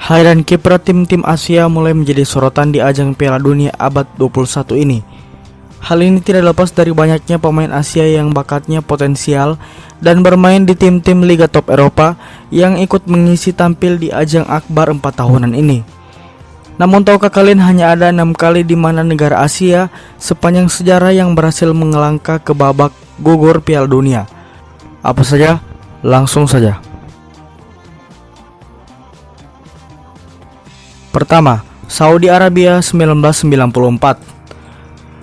Hairan kiprah tim-tim Asia mulai menjadi sorotan di ajang Piala Dunia abad 21 ini. Hal ini tidak lepas dari banyaknya pemain Asia yang bakatnya potensial dan bermain di tim-tim Liga Top Eropa yang ikut mengisi tampil di ajang akbar 4 tahunan ini. Namun tahukah kalian hanya ada 6 kali di mana negara Asia sepanjang sejarah yang berhasil mengelangkah ke babak gugur Piala Dunia? Apa saja? Langsung saja. Pertama, Saudi Arabia 1994.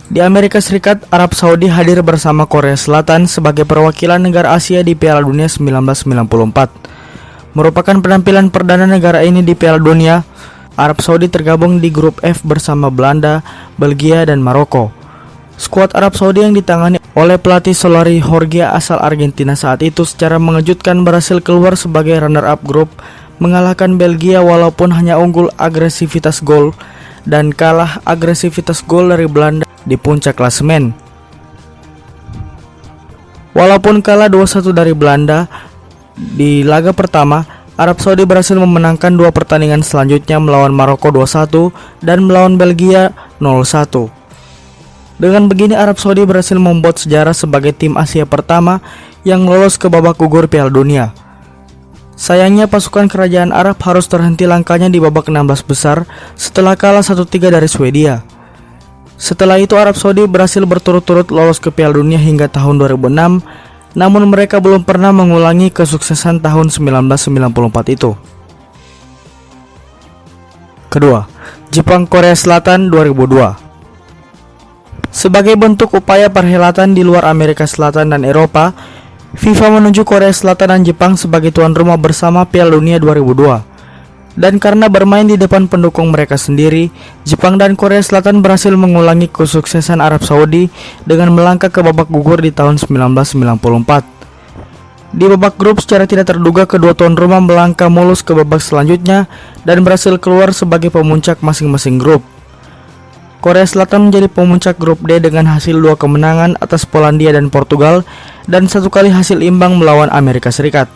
Di Amerika Serikat, Arab Saudi hadir bersama Korea Selatan sebagai perwakilan negara Asia di Piala Dunia 1994. Merupakan penampilan perdana negara ini di Piala Dunia. Arab Saudi tergabung di grup F bersama Belanda, Belgia, dan Maroko. Skuad Arab Saudi yang ditangani oleh pelatih Solari Horgia asal Argentina saat itu secara mengejutkan berhasil keluar sebagai runner-up grup, mengalahkan Belgia walaupun hanya unggul agresivitas gol dan kalah agresivitas gol dari Belanda di puncak klasemen. Walaupun kalah 2-1 dari Belanda di laga pertama, Arab Saudi berhasil memenangkan 2 pertandingan selanjutnya melawan Maroko 2-1 dan melawan Belgia 0-1. Dengan begini Arab Saudi berhasil membuat sejarah sebagai tim Asia pertama yang lolos ke babak gugur Piala Dunia. Sayangnya pasukan kerajaan Arab harus terhenti langkahnya di babak 16 besar setelah kalah 1-3 dari Swedia. Setelah itu Arab Saudi berhasil berturut-turut lolos ke Piala Dunia hingga tahun 2006, namun mereka belum pernah mengulangi kesuksesan tahun 1994 itu. Kedua, Jepang Korea Selatan 2002. Sebagai bentuk upaya perhelatan di luar Amerika Selatan dan Eropa, FIFA menunjuk Korea Selatan dan Jepang sebagai tuan rumah bersama Piala Dunia 2002. Dan karena bermain di depan pendukung mereka sendiri, Jepang dan Korea Selatan berhasil mengulangi kesuksesan Arab Saudi dengan melangkah ke babak gugur di tahun 1994. Di babak grup secara tidak terduga kedua tuan rumah melangkah mulus ke babak selanjutnya dan berhasil keluar sebagai pemuncak masing-masing grup. Korea Selatan menjadi pemuncak grup D dengan hasil 2 kemenangan atas Polandia dan Portugal dan 1 kali hasil imbang melawan Amerika Serikat.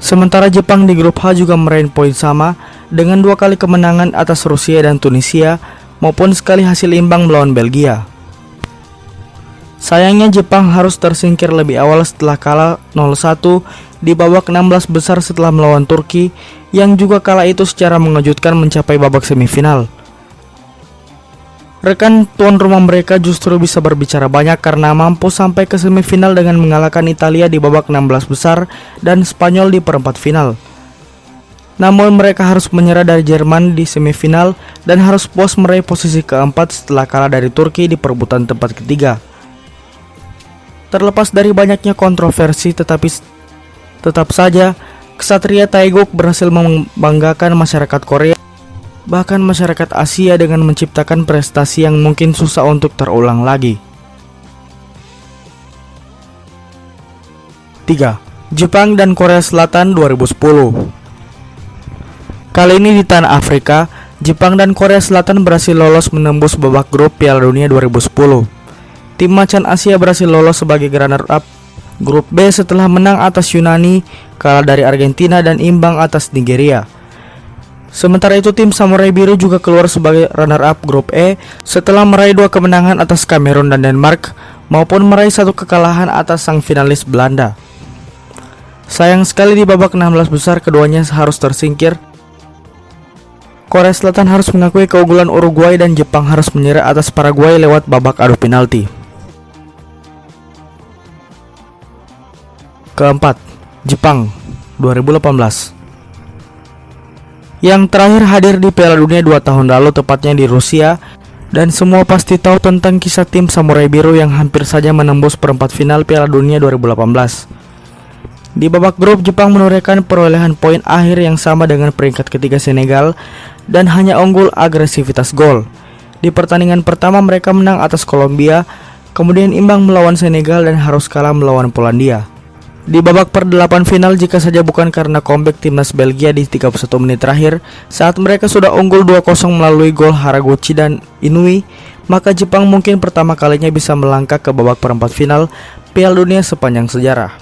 Sementara Jepang di grup H juga meraih poin sama dengan 2 kali kemenangan atas Rusia dan Tunisia maupun sekali hasil imbang melawan Belgia. Sayangnya Jepang harus tersingkir lebih awal setelah kalah 0-1 di babak 16 besar setelah melawan Turki yang juga kala itu secara mengejutkan mencapai babak semifinal. Rekan tuan rumah mereka justru bisa berbicara banyak karena mampu sampai ke semifinal dengan mengalahkan Italia di babak 16 besar dan Spanyol di perempat final. Namun mereka harus menyerah dari Jerman di semifinal dan harus puas meraih posisi keempat setelah kalah dari Turki di perebutan tempat ketiga. Terlepas dari banyaknya kontroversi tetap saja Ksatria Taeguk berhasil membanggakan masyarakat Korea, bahkan masyarakat Asia dengan menciptakan prestasi yang mungkin susah untuk terulang lagi. 3. Jepang dan Korea Selatan 2010. Kali ini di tanah Afrika, Jepang dan Korea Selatan berhasil lolos menembus babak grup Piala Dunia 2010. Tim macan Asia berhasil lolos sebagai runner-up grup B setelah menang atas Yunani, kalah dari Argentina dan imbang atas Nigeria. Sementara itu tim Samurai Biru juga keluar sebagai runner-up grup E setelah meraih 2 kemenangan atas Kamerun dan Denmark maupun meraih 1 kekalahan atas sang finalis Belanda. Sayang sekali di babak 16 besar keduanya harus tersingkir. Korea Selatan harus mengakui keunggulan Uruguay dan Jepang harus menyerah atas Paraguay lewat babak adu penalti. Keempat, Jepang 2018. Yang terakhir hadir di Piala Dunia 2 tahun lalu tepatnya di Rusia, dan semua pasti tahu tentang kisah tim Samurai Biru yang hampir saja menembus perempat final Piala Dunia 2018. Di babak grup, Jepang menorehkan perolehan poin akhir yang sama dengan peringkat ketiga Senegal dan hanya unggul agresivitas gol. Di pertandingan pertama mereka menang atas Kolombia, kemudian imbang melawan Senegal dan harus kalah melawan Polandia. Di babak per-8 final jika saja bukan karena comeback timnas Belgia di 31 menit terakhir saat mereka sudah unggul 2-0 melalui gol Haraguchi dan Inui, maka Jepang mungkin pertama kalinya bisa melangkah ke babak perempat final Piala Dunia sepanjang sejarah.